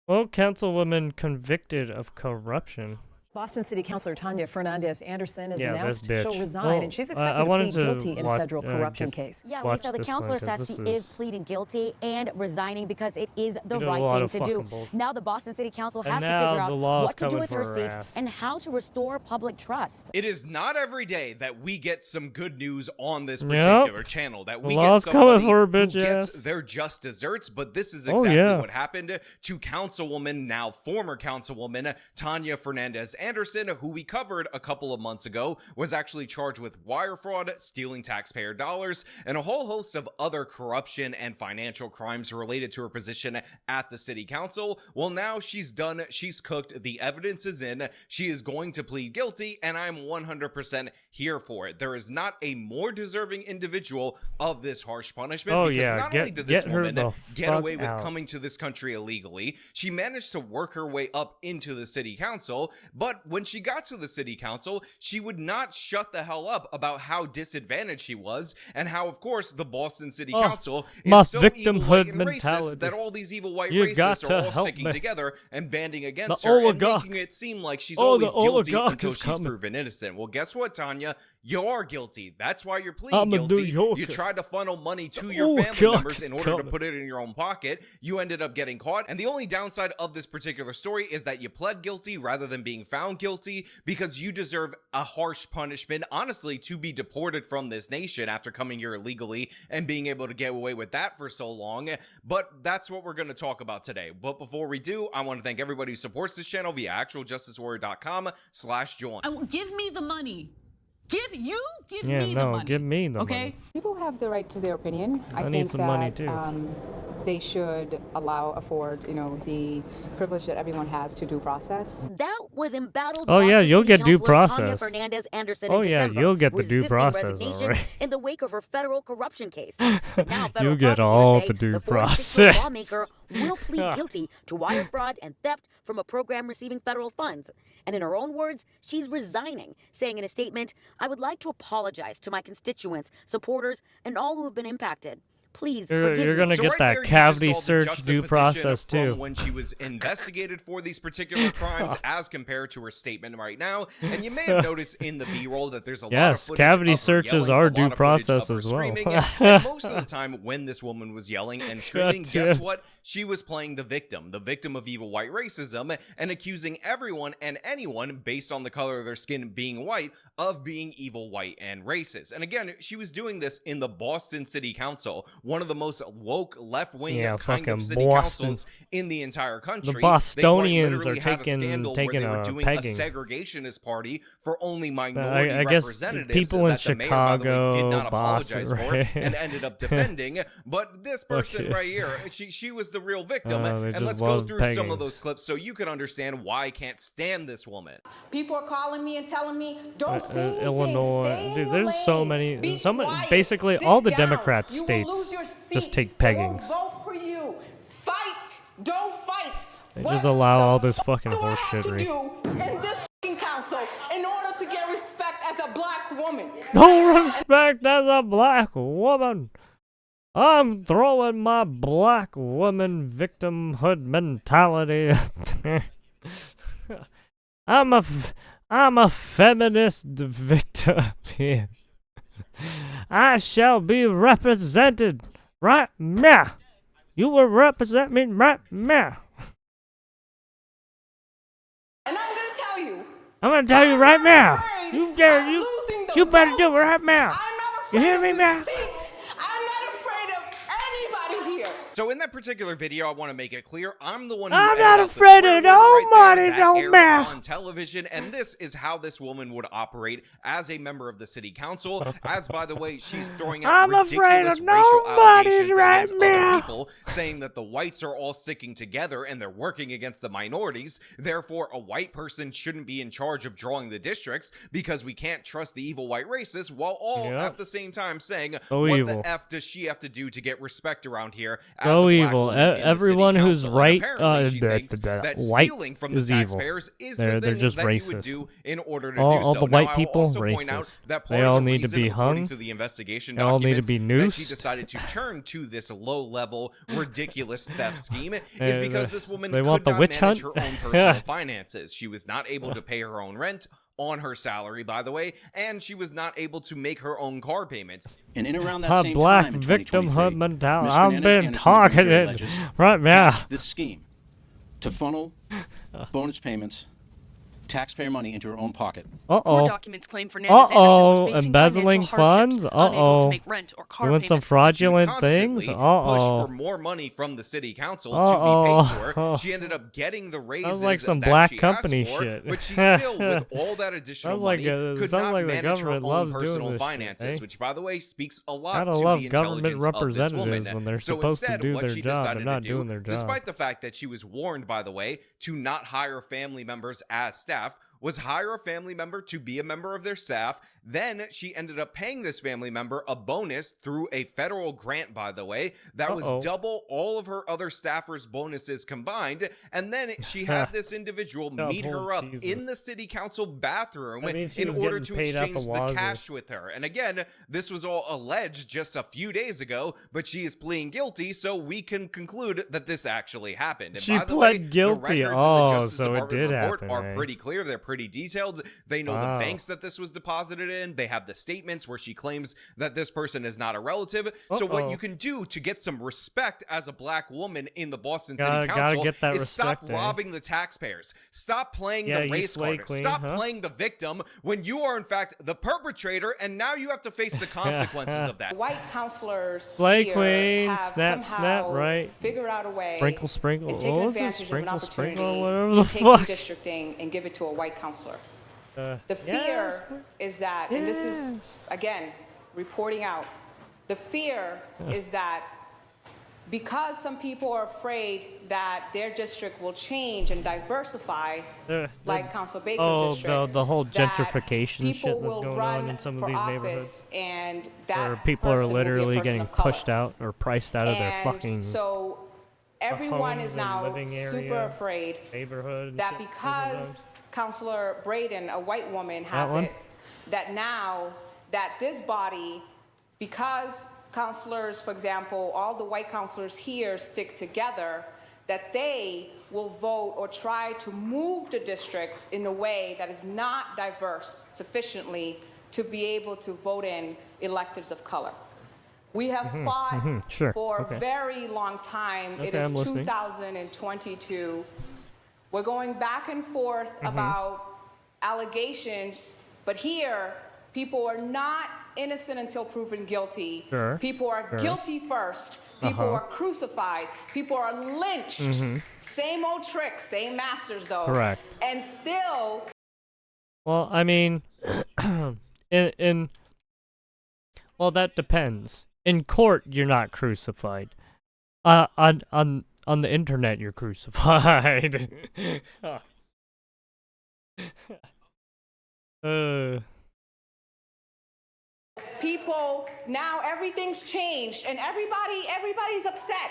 Well, councilwoman convicted of corruption. Boston City Councilor Tanya Fernandez Anderson has announced this bitch. she'll resign, Well, and she's expected I to wanted plead to guilty in a federal corruption case. Yeah, watch Lisa, the this counselor one, 'cause says she this is pleading guilty and resigning because it is the did a right lot thing of to do. fucking bull- Now the Boston City Council And has to now figure the out law is what to do coming with for her her seat ass. and how to restore public trust. It is not every day that we get some good news on this Yep. particular channel, that we The get law's somebody coming for her who bitch gets ass. their just desserts, but this is Oh, exactly yeah. what happened to Councilwoman, now former Councilwoman, Tanya Fernandez Anderson, who we covered a couple of months ago, was actually charged with wire fraud, stealing taxpayer dollars, and a whole host of other corruption and financial crimes related to her position at the city council. Well, now she's done, she's cooked, the evidence is in, she is going to plead guilty, and I'm 100% here for it. There is not a more deserving individual of this harsh punishment, Oh, because yeah, not only did this get her woman the get fuck away with out. coming to this country illegally, she managed to work her way up into the city council, but when she got to the city council, she would not shut the hell up about how disadvantaged she was, and how, of course, the Boston City Council my is so evil white victimhood and racist mentality. that all these evil white You got racists to are all help sticking me. together and banding against The her and oligarch. making it seem like she's Oh, the always guilty oligarch until is she's coming. proven innocent. Well, guess what, Tanya? You are guilty. That's why you're pleading I'm a New guilty. Yorker. You tried to funnel money to The your family oligarch members in is order to coming. put it in your own pocket. You ended up getting caught, and the only downside of this particular story is that you pled guilty rather than being found guilty, because you deserve a harsh punishment, honestly, to be deported from this nation after coming here illegally and being able to get away with that for so long. But that's what we're going to talk about today. But before we do, I want to thank everybody who supports this channel via actualjusticewarrior.com/join. Give me the money. Give me Yeah, the no, money. give me the okay? money. People have the right to their opinion. I think need some that, money, too. They should afford, the privilege that everyone has to due process. That was embattled. Oh, yeah, Boston you'll City get due Councilor Tanya process. Fernandez Anderson Oh, in yeah, December, you'll get the due resisting process, resignation alright. in the wake of her federal corruption case. But now federal You get prosecutors all say the due the 46-year-old process. lawmaker will plead guilty to wire fraud and theft from a program receiving federal funds. And in her own words, she's resigning, saying in a statement, "I would like to apologize to my constituents, supporters, and all who have been impacted. Please forgive You're me." gonna So get right that there, you just cavity saw the search due juxtaposition process from too. when she was investigated for these particular crimes as compared to her statement right now. And you may have noticed in the B-roll that there's a lot of Yes, footage cavity of her searches yelling, are a lot due of footage process of her as well. screaming, and most of the time when this woman was yelling and screaming, God guess damn. what? She was playing the victim of evil white racism, and accusing everyone and anyone based on the color of their skin being white of being evil white and racist. And again, she was doing this in the Boston City Council, one of the most woke left-wing Yeah, kind of fucking city Boston. councils in the entire country. The They quite Bostonians literally are had a taking scandal where they were doing pegging. a segregationist party for only minority I guess representatives people in that the mayor, by the way, did Chicago, not apologize Boston, for right? and ended up defending. But this person Okay. right here, she was the real victim. They And just let's go love through some pegging. of those clips so you can understand why I can't stand this woman. People are calling me and telling me, "Don't say anything. Illinois, Stay in dude, your there's so lane. many. Be quiet. Basically, Sit all the down. Democrat You will states lose your just seat. take They won't peggings. vote for you. Fight. Don't fight. They What just allow the all this fuck fucking do I have horseshittery. to do in this fucking council in order to get respect as a black woman? No respect as a black woman. I'm throwing my black woman victimhood mentality. I'm a feminist victim. Yeah. I shall be represented right now. You will represent me right now. And I'm gonna tell you. I'm gonna tell you right now. afraid You dare of you. losing the You better do it votes. right now. I'm not You afraid hear of me the now? seat. I'm not afraid of anybody here. So in that particular video, I want to make it clear, I'm the one who I'm edited not out the afraid swear of word nobody, right there that no aired matter. on television, and this is how this woman would operate as a member of the city council. As, by the way, she's throwing out I'm afraid ridiculous of racial nobody allegations right against now. other people, saying that the whites are all sticking together and they're working against the minorities. Therefore, a white person shouldn't be in charge of drawing the districts because we can't trust the evil white racists, while all Yep. at the same time saying, So what evil. the F does she have to do to get respect around here as a So black evil. woman in the city Everyone who's council, and right, apparently she thinks that white stealing from the is evil. taxpayers is They're the thing just that you would racist. do in order to All do so. the Now, white I will people, also point out racist. that They part all of the need to reason, be according hung. to the investigation They all need to documents, be that she noosed. decided to turn to this low-level, ridiculous theft scheme is They- because this woman they could want the not witch manage hunt? her own personal finances. She was not able to pay her own rent on her salary, by the way, and she was not able to make her own car payments. And in around that Her same black time in victimhood 2023, mentality. Ms. I'm Fernandez being Anderson, the grand jury targeted alleges, right now. hatched this scheme to funnel bonus payments, taxpayer money into her own pocket. Court Uh-oh. documents claim Fernandez Anderson was facing Embezzling financial hardships, funds? unable Uh-oh. to make rent or car Doing some payments. fraudulent Constantly things? push Uh-oh. for more money from the city council to Uh-oh. be paid to her. She ended up getting the raises like some that black she company asked for, shit. but she still, with all that additional Sounds like, money, could sounds not like the manage her government own loves doing personal this shit, finances, eh? which, by the way, speaks a lot Gotta to love the government intelligence of this woman. representatives when they're So supposed to instead, do what their she job decided and not to doing do, their job. despite the fact that she was warned, by the way, to not hire family members as staff, was hire a family member to be a member of their staff. Then she ended up paying this family member a bonus through a federal grant, by the way, that was double all of her other staffers' bonuses combined. And then she had this individual meet her up in the city council bathroom in order to exchange the cash with her. And again, this was all alleged just a few days ago, but she is pleading guilty, so we can conclude that this actually happened. And She by the way, pled guilty. the records in the Oh, Justice so it Department did report happen, are eh? pretty clear. They're pretty detailed. They know Wow. the banks that this was deposited in. They have the statements where she claims that this person is not a relative. So what you can do to get some respect as a black woman in the Boston City Council get that is respect, stop robbing the taxpayers. Stop playing the you race slay card. queen, Stop huh? playing the victim when you are in fact the perpetrator, and now you have to face the consequences of that. White counselors Slay here queen, have snap, snap, somehow right? figured out a way Sprinkle, sprinkle. and take What was this? advantage of an Sprinkle, opportunity sprinkle, whatever to the take fuck. redistricting and give it to a white counselor. The Yes. fear is that, and this is, again, reporting out, the fear is that because some people are afraid that their district will change and diversify, like Council Baker's district, the whole that gentrification people shit that's will going run on in some of for these office neighborhoods. and that Where people are person will be a literally person getting of color. pushed out or priced out of their And fucking so everyone homes is and now living super area, afraid neighborhood. and that shit, because Councilor Braden, a white woman, has one? it, that now that this body, because councilors, for example, all the white councilors here stick together, that they will vote or try to move the districts in a way that is not diverse sufficiently to be able to vote in electives of color. We have fought sure, for okay. a very long time. It Okay, is I'm listening. 2022. We're going back and forth about allegations, but here, people are not innocent until proven guilty. Sure, People are guilty first. People are crucified. People are lynched. Same old tricks, same masters, though. Correct. And still, Well, I mean, well, that depends. In court, you're not crucified. On the internet, you're crucified. people, now everything's changed, and everybody's upset.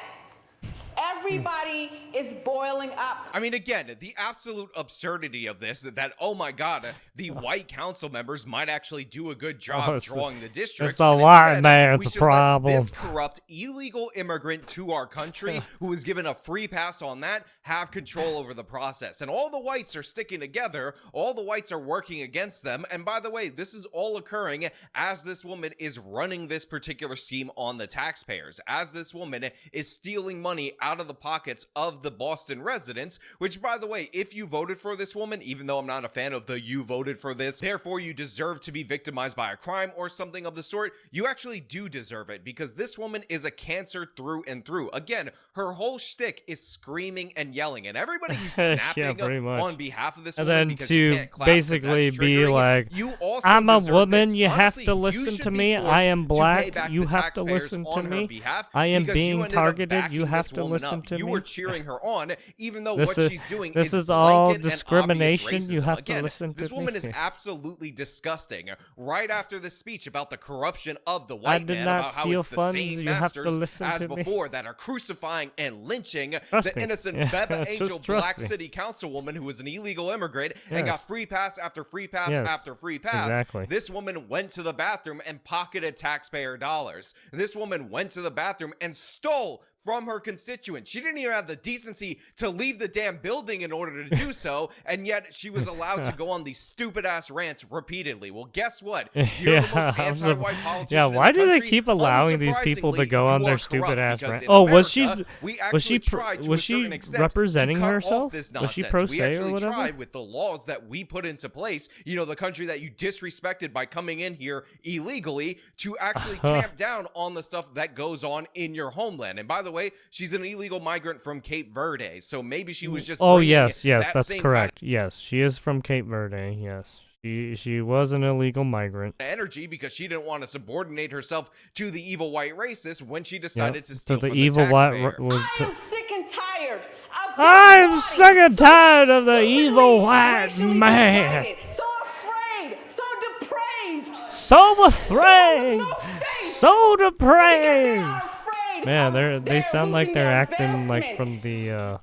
Everybody is boiling up. I mean, again, the absolute absurdity of this, that, oh my God, the white council members might actually do a good job drawing the districts. It's the and white instead, man's we should problem. let this corrupt, illegal immigrant to our country, who was given a free pass on that, have control over the process. And all the whites are sticking together. All the whites are working against them. And by the way, this is all occurring as this woman is running this particular scheme on the taxpayers, as this woman is stealing money out of the pockets of the Boston residents, which, by the way, if you voted for this woman, even though I'm not a fan of the you voted for this, therefore you deserve to be victimized by a crime or something of the sort, you actually do deserve it, because this woman is a cancer through and through. Again, her whole shtick is screaming and yelling, and everybody who's snapping pretty much. on behalf of this And woman then because you to can't clap 'cause basically that's be triggering, like, you also I'm a deserve woman, this. you have Honestly, to you listen should to be me, forced I am to pay black, back you the have to taxpayers listen to on her me, behalf I am because being you ended up targeted, you backing have this to woman listen up. to You me? were cheering her on, even though This what is- she's doing this is is all blanket and discrimination. obvious You racism. have to Again, listen this to woman me. is absolutely disgusting. Right after the speech about the corruption of the I white did man, not about how steal it's the funds. same You have to masters listen as to me. before that are crucifying and lynching Trust the me. innocent Yeah, Beba just Angel trust Black me. City councilwoman who was an illegal immigrant and Yes. got free pass after free pass Yes, after free pass. exactly. This woman went to the bathroom and pocketed taxpayer dollars. This woman went to the bathroom and stole from her constituents. She didn't even have the decency to leave the damn building in order to do so, and yet she was allowed to go on these stupid ass rants repeatedly. Well, guess what? You're the most anti-white politician yeah, in why the do they country. keep allowing these people to Unsurprisingly, go on you their are stupid corrupt ass because rant? in Oh, was she America, we actually tried to was a she certain extent representing to cut herself? off this Was she nonsense. pro We se or actually whatever? tried with the laws that we put into place, you know, the country that you disrespected by coming in here illegally, to actually tamp down on the stuff that goes on in your homeland. And by the way, she's an illegal migrant from Cape Verde, so maybe she was just Oh bringing yes, that that's same correct. Yes, she is from Cape Verde. Yes, she was an illegal migrant. kind of energy because she didn't want to subordinate herself to the evil white racist when she decided to steal the from evil the white taxpayer. was. I am sick and tired of this I'm body sick and so tired of the stupidly evil white racially man. divided, so afraid, so depraved. So afraid, People with no faith so because they depraved. are afraid Man, of they sound like losing they're their acting like from advancement.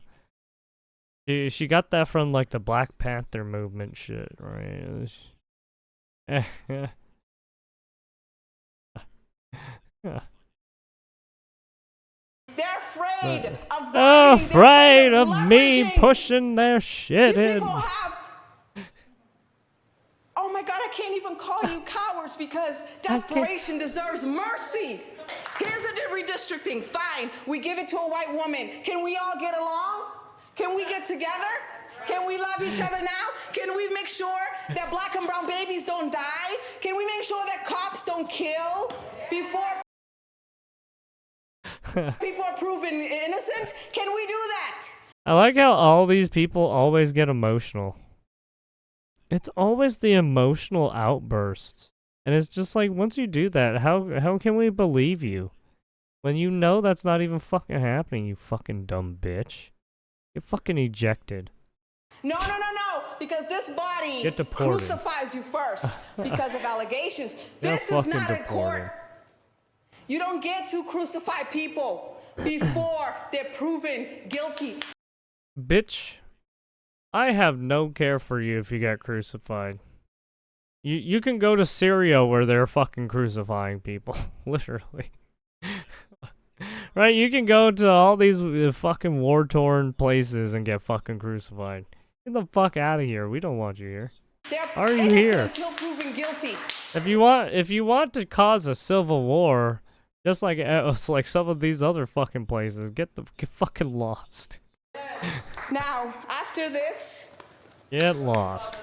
the she got that from like the Black Panther movement shit, right? They're afraid of Afraid they're of me leveraging. pushing their shit These in. people have. Oh my God, I can't even call you cowards because desperation deserves mercy. Here's a redistricting. Fine, we give it to a white woman. Can we all get along? Can we get together? Can we love each other now? Can we make sure that black and brown babies don't die? Can we make sure that cops don't kill before people are proven innocent? Can we do that? I like how all these people always get emotional. It's always the emotional outbursts. And it's just like, once you do that, how can we believe you? When you know that's not even fucking happening, you fucking dumb bitch. You're fucking ejected. No, because this body Get deported. crucifies you first because of allegations. You're This is fucking not a deported. court. You don't get to crucify people before they're proven guilty. Bitch, I have no care for you if you get crucified. You can go to Syria where they're fucking crucifying people. Literally. Right? You can go to all these fucking war-torn places and get fucking crucified. Get the fuck out of here. We don't want you here. They're Are you innocent here? until proven guilty. If you want to cause a civil war, just like some of these other fucking places, get fucking lost. Now, after this, Get lost.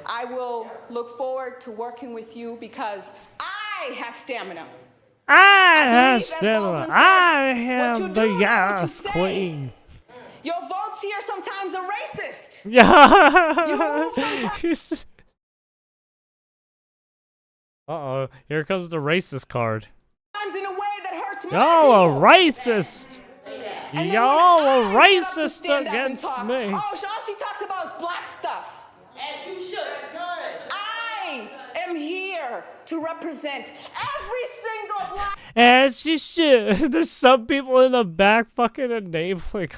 I will look forward to working with you because I have stamina. I have believe, as stamina. Baldwin said, I what you am do, the not what you yes say. queen. Your votes here sometimes are racist. Yeah. You move sometimes. Uh-oh. Here comes the racist card. In a way that hurts my Y'all people. are racist. And then Y'all when are I get up to racist stand up and against talk, me. Oh, all she talks about is black stuff. As you should. I am here to represent every single black As you should. There's some people in the back fucking enabling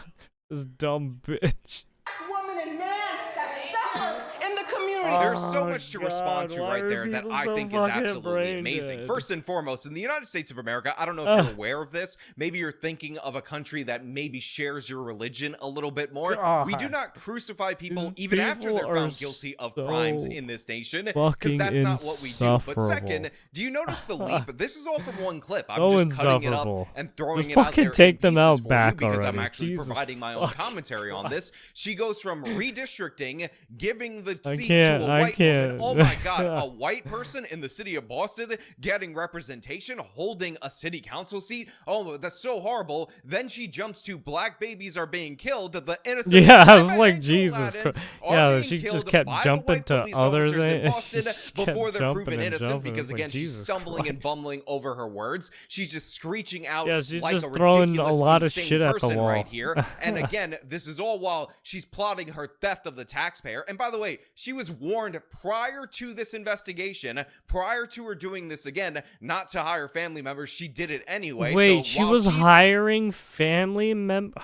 this dumb bitch. woman and man that suffers in the community. There's so Oh, much to respond to God, why right are there that people I so think is fucking absolutely brain amazing. dead? First and foremost, in the United States of America, I don't know if you're aware of this. Maybe you're thinking of a country that maybe shares your religion a little bit more. We do God. not crucify people These even after people they're are found guilty of so crimes in this nation, because fucking that's not what we do. But insufferable. second, do you notice the leap? This is all from one clip. I'm So just cutting it up insufferable. and throwing Just it out fucking there take in them pieces out for back you because I'm already. actually Jesus providing my own fucking commentary on this. She goes from redistricting, giving the I seat can't can't. to a I white can't. woman. Oh my God, a white person in the city of Boston getting representation, holding a city council seat. Oh, that's so horrible. Then she jumps to black babies are being killed. The innocent Yeah, I was like, Angel Jesus Laddens Christ. are Yeah, being she killed just kept by the jumping white to police other officers in things. Boston She kept before they're jumping proven and innocent jumping. because It's like, again, she's Jesus stumbling and Christ. bumbling over her words. She's just screeching out Yeah, she's like just a throwing ridiculous, a lot of insane shit at the person wall. right here. And again, this is all while she's plotting her theft of the taxpayer. And by the way, she was warned prior to this investigation, prior to her doing this again, not to hire family members. She did it anyway. Wait, so she while was hiring family members?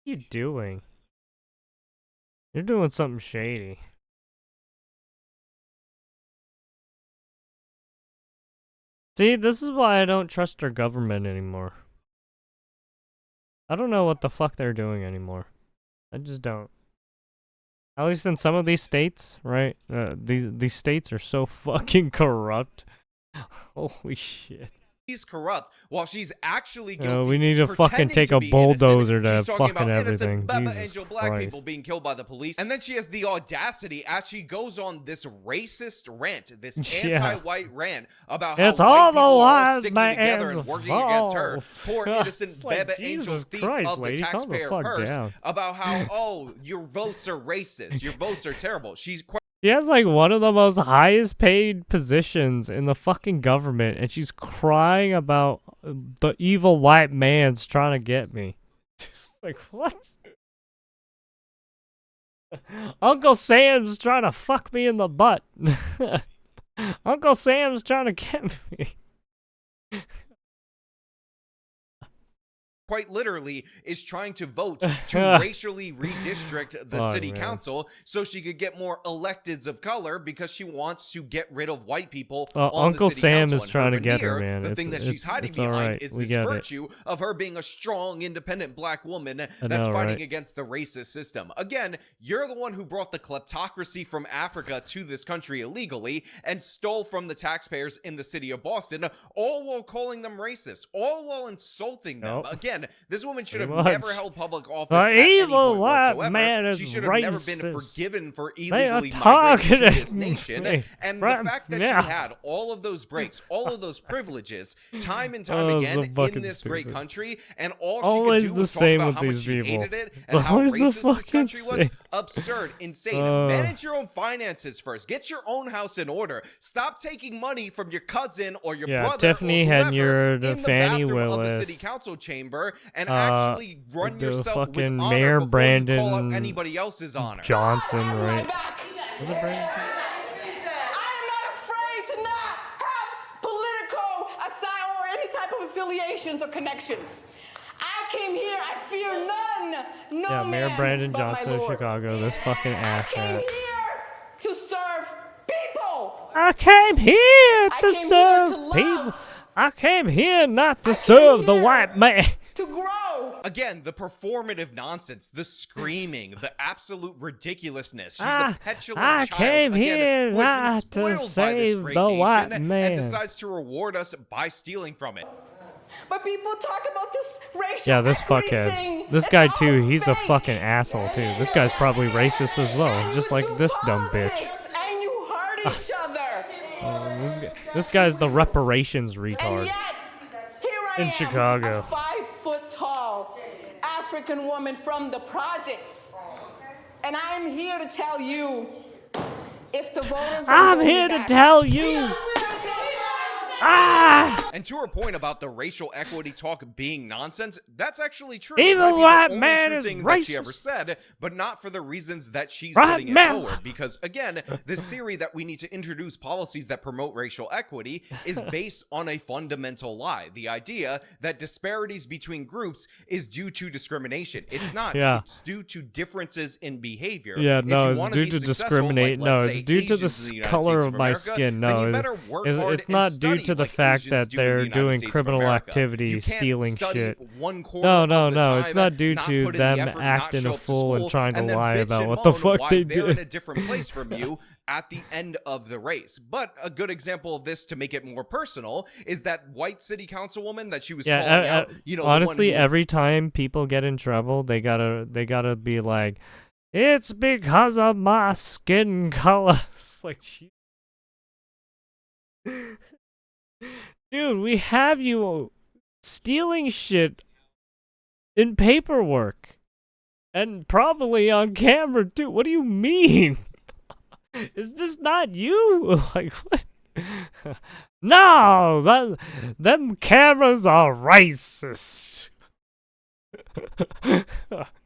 What are you doing? You're doing something shady. See, this is why I don't trust our government anymore. I don't know what the fuck they're doing anymore. I just don't. At least in some of these states, right? These states are so fucking corrupt. Holy shit. she's corrupt while she's actually guilty. We need to fucking pretending take to a be bulldozer innocent. to She's talking fucking about everything. innocent Baba Jesus Angel black Christ. people being killed by the police. And then she has the audacity as she goes on this racist rant, this Yeah. anti-white rant about It's how all white the people are all white sticking together and man's working against her. fault. Poor innocent It's like, Baba Angel Jesus thief Christ, of the lady, calm the taxpayer fuck purse. down. About how, oh, your votes are racist. Your votes are terrible. She's She has like one of the most highest paid positions in the fucking government, and she's crying about the evil white man's trying to get me. Just like, what? Uncle Sam's trying to fuck me in the butt. Uncle Sam's trying to get me. quite literally is trying to vote to racially redistrict the city council so she could get more electeds of color because she wants to get rid of white people on Uncle the city Sam council. is trying to get her, veneer, man. The thing that she's hiding it's behind right. is We this get virtue of her being a strong, independent black woman that's know, fighting right? against the racist system. Again, you're the one who brought the kleptocracy from Africa to this country illegally and stole from the taxpayers in the city of Boston, all while calling them racist, all while insulting them. Nope. Again, this woman should have Pretty never much. held public office The at any evil point white whatsoever. man is She should have never been racist. forgiven for They are illegally migrating to this targeting nation. me And from- the fact that yeah. she had all of those breaks, all of those privileges, time and time Oh, again so fucking in this great stupid. country, and all she Always could do the was talk same about with how much these she people. hated it and how Always the racist this fucking country was. same. Absurd, insane. Uh. Manage your own finances first. Get your own house in order. Stop taking money from your cousin or your Yeah, brother Tiffany or whoever Henyard, in the Fannie bathroom of the Willis, city council chamber and actually run the yourself with fucking honor Mayor before Brandon you call out anybody else's honor. Johnson, Has my right? back. Was it Brandon? I am not afraid to not have political assign or any type of affiliations or connections. I came here, I fear none. No Yeah, Mayor man Brandon but my Johnson of Lord. Chicago. This fucking I came asshat. here to serve people. I came here I to came here serve to love. people. I came here not to I came serve the here white man. To grow. Again, the performative nonsense, the screaming, the absolute ridiculousness. She's I- a petulant I child. came again, here who has been not to spoiled by this save great the white nation man. and decides to reward us by stealing from it. But people talk about this racial Yeah, this equity fuckhead. thing. This It's guy all too, he's a fake. fucking asshole too. This guy's probably racist as well, And just you like do this dumb bitch. politics, And you hurt each other. This guy's the reparations And retard. yet, here I In am, Chicago. a 5 foot tall African woman from the projects. And I'm here to tell you, if the voters don't I'm vote me here to back, tell you. Ah! And to her point about the racial equity talk being nonsense, that's actually true. Even It might be white the only man true is thing that she ever racist. said, but not for the reasons that she's Right putting it man. forward. Because again, this theory that we need to introduce policies that promote racial equity is based on a fundamental lie. The idea that disparities between groups is due to discrimination. It's not. Yeah. It's due to differences in behavior. Yeah, If no, you it's wanna due be to successful, discriminate. like, let's No, say it's due to the Asians in the United color States of my America, skin. then No, you better work hard it's and not due study to the like fact Asians that do in the they're United doing States of criminal America. activity, You can't stealing study shit. one quarter No, of no, the no. It's time, not due not to put in them the effort, not acting show a up to fool and school, trying to and then lie bitch about and what the moan fuck why they they're in do. a different place from you at the end of the race. But a good example of this to make it more personal is that white city councilwoman that she was calling out. You know, the one honestly, who was every time people get in trouble, they gotta be like, It's because of my skin color. It's like, dude, we have you stealing shit in paperwork. And probably on camera, too. What do you mean? Is this not you? Like, what? No! Them cameras are racist.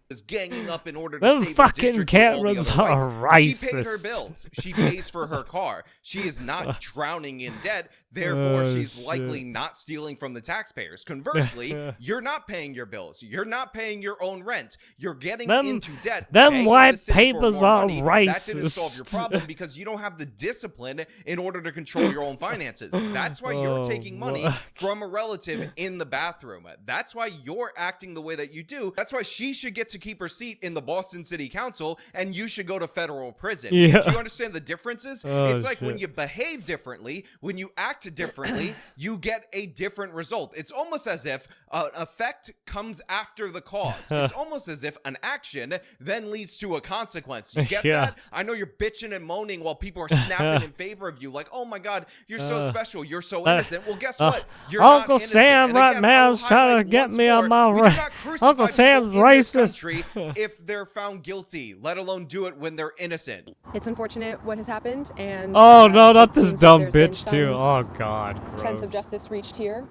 Is ganging up in order to Them save her fucking district from all the cameras other are rights. She paid her racist. bills. She pays for her car. She is not drowning in debt. Therefore, she's likely not stealing from the taxpayers. Conversely, you're not paying your bills. You're not paying your own rent. You're getting into debt. Them begging white the city for papers more are money. That didn't solve your racist. problem because you don't have the discipline in order to control your own finances. That's why you're taking money from a relative in the bathroom. That's why you're acting the way that you do. That's why she should get to keep her seat in the Boston City Council and you should go to federal prison. Yeah. Do you understand the differences? It's like when you behave differently, when you act differently, you get a different result. It's almost as if an effect comes after the cause. It's almost as if an action then leads to a consequence. You get that? I know you're bitching and moaning while people are snapping in favor of you. Like, oh my God, you're so special. You're so innocent. Well, guess what? You're Uncle not innocent. Sam And right again, now I'll is trying to highlight get once me on more, my we do right. not crucify Uncle Sam's people in this racist. country if they're found guilty, let alone do it when they're innocent. It's unfortunate what has happened, and Oh no, not it this seems that dumb there's been bitch too. some Oh God, sense of gross. justice reached here.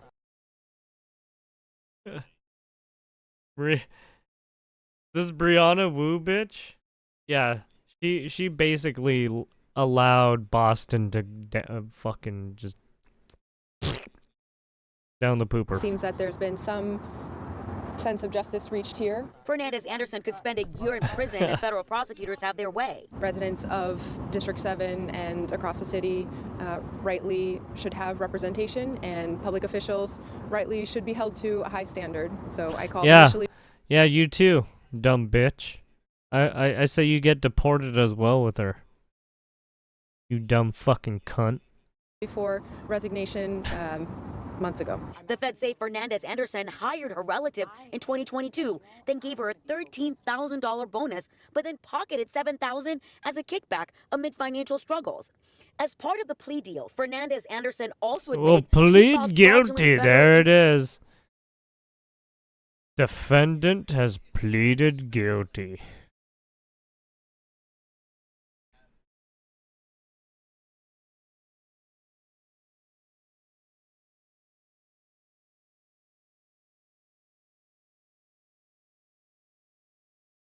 This Brianna Wu bitch, yeah, she basically allowed Boston to fucking just down the pooper. Seems that there's been some sense of justice reached here. Fernandez Anderson could spend a year in prison if federal prosecutors have their way. Residents of District 7 and across the city rightly should have representation, and public officials rightly should be held to a high standard. So I called initially. Yeah, you too, dumb bitch. I say you get deported as well with her. You dumb fucking cunt. Before resignation months ago. The feds say Fernandez Anderson hired her relative in 2022, then gave her a $13,000 bonus, but then pocketed $7,000 as a kickback amid financial struggles. As part of the plea deal, Fernandez Anderson also admitted Well, she plead filed guilty. fraudulent There it is. Defendant has pleaded guilty.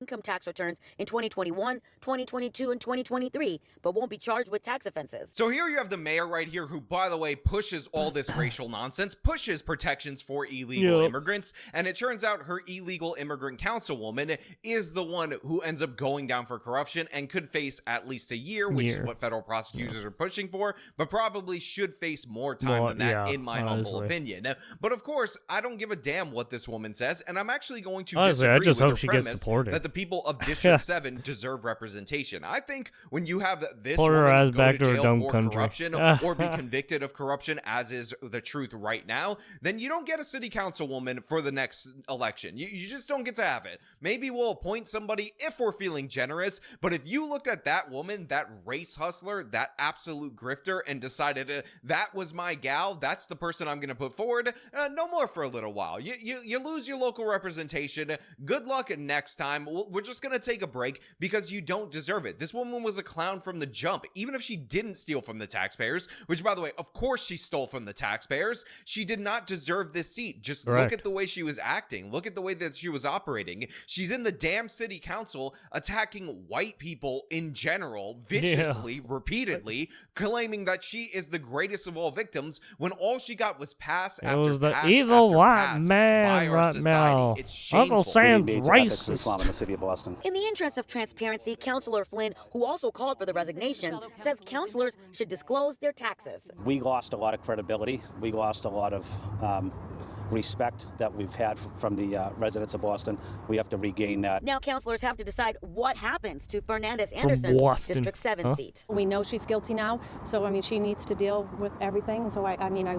income tax returns in 2021, 2022, and 2023, but won't be charged with tax offenses. So here you have the mayor right here who, by the way, pushes all this racial nonsense, pushes protections for illegal immigrants, and it turns out her illegal immigrant councilwoman is the one who ends up going down for corruption and could face at least a year, which is what federal prosecutors are pushing for, but probably should face more time than that, in my humble opinion. But of course, I don't give a damn what this woman says, and I'm actually going to disagree with her premise that the people of District 7 deserve representation. I think when you have this woman go to jail for corruption or be convicted of corruption, as is the truth right now, then you don't get a city councilwoman for the next election. You just don't get to have it. Maybe we'll appoint somebody if we're feeling generous, but if you looked at that woman, that race hustler, that absolute grifter, and decided that was my gal, that's the person I'm going to put forward, no more for a little while. You lose your local representation. Good luck next time. We're just going to take a break because you don't deserve it. This woman was a clown from the jump. Even if she didn't steal from the taxpayers, which, by the way, of course she stole from the taxpayers, she did not deserve this seat. Just look at the way she was acting. Look at the way that she was operating. She's in the damn city council attacking white people in general, viciously, repeatedly, claiming that she is the greatest of all victims when all she got was pass after pass. It was the evil white man right now. Uncle Sam's racist. In the city of Boston. In the interest of transparency, Councilor Flynn, who also called for the resignation, says councilors should disclose their taxes. We lost a lot of credibility. We lost a lot of respect that we've had from the residents of Boston. We have to regain that. Now councilors have to decide what happens to Fernandez Anderson's District 7 seat. We know she's guilty now, so I mean she needs to deal with everything. So I mean I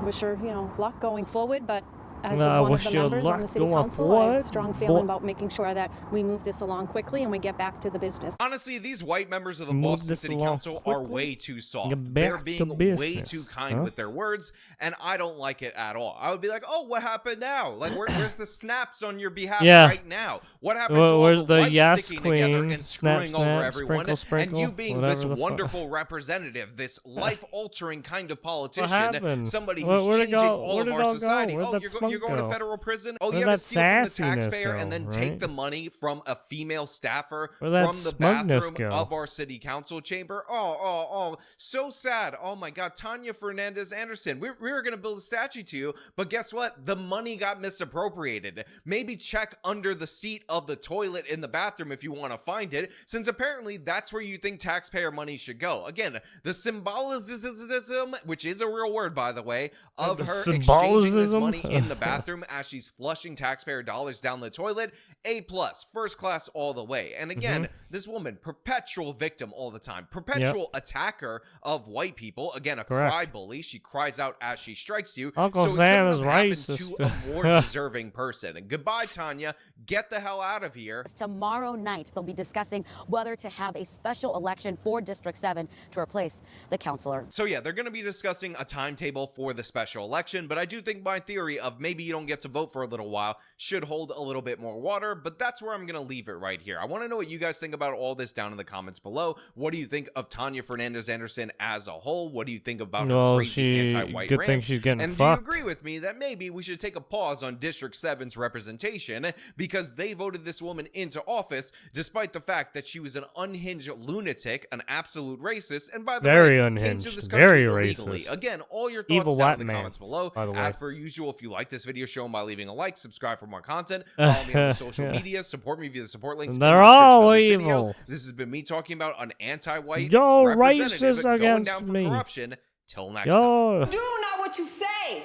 wish her, luck going forward, but as I one of wish the you members on the luck city going council, I have a forward, strong boy. feeling about making sure that we move this along quickly and we get back to the business. Honestly, these white members of the Move Boston this City along Council are quickly. way too soft. Get They're back to being way business, too kind huh? with their words, and I don't like it at all. I would be like, oh, what happened now? Like, where's the snaps on your behalf Yeah. right now? What happened to all Where's the the whites yes sticking together queen? and Snap, screwing over snap, everyone? sprinkle, sprinkle, and you being whatever this the fuck. wonderful representative, this life-altering kind of politician, happened? somebody Where- who's where'd it changing go? all Where'd of it our all go? society. Where'd Oh, that you're spunk going to go? federal prison? Oh, Where'd you have to that steal from the sassiness taxpayer go, and then right? take the money from a female staffer Where'd that from the smugness bathroom go? of our city council chamber. Oh, so sad. Oh my God, Tanya Fernandez Anderson. We were going to build a statue to you, but guess what? The money got misappropriated. Maybe check under the seat of the toilet in the bathroom if you want to find it, since apparently that's where you think taxpayer money should go. Again, the symbolism, which is a real word by the way, of The her exchanging this symbolism? money in the bathroom as she's flushing taxpayer dollars down the toilet, A+, first class all the way. And again, this woman, perpetual victim all the time, perpetual attacker of white people. Again, a Correct. cry bully. She cries out as she strikes you. Uncle so Sam it is couldn't have happened racist. to a more deserving person. And goodbye, Tanya. Get the hell out of here. Tomorrow night, they'll be discussing whether to have a special election for District 7 to replace the councilor. So yeah, they're going to be discussing a timetable for the special election, but I do think my theory of maybe you don't get to vote for a little while should hold a little bit more water, but that's where I'm going to leave it right here. I want to know what you guys think about all this down in the comments below. What do you think of Tanya Fernandez Anderson as a whole? What do you think about her crazy anti-white good rant? thing she's getting and fucked. do you agree with me that maybe we should take a pause on District 7's representation because they voted this woman into office despite the fact that she was an unhinged lunatic, an absolute racist, and by the Very way, unhinged, came to this country very illegally. racist. Again, all your Evil thoughts down white in the man, comments below. by the way. As per usual, if you like this video, show them by leaving a like, subscribe for more content, follow me on the social media, support me via the support links in the They're description all of this evil. video. This has been me talking about an anti-white You're representative racist going against down for me. corruption. Till next time. Yo. Do not what you say.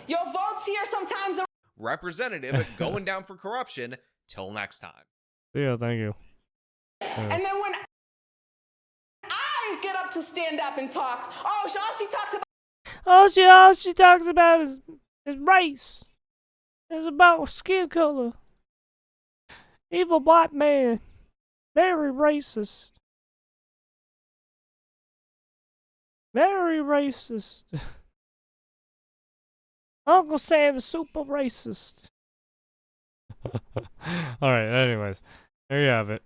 Your votes here sometimes are. Representative going down for corruption. Till next time. Yeah, thank you. And then when I get up to stand up and talk, oh, all she talks about. All she talks about is race. It's about skin color. Evil white man. Very racist. Very racist. Uncle Sam is super racist. Alright, anyways. There you have it.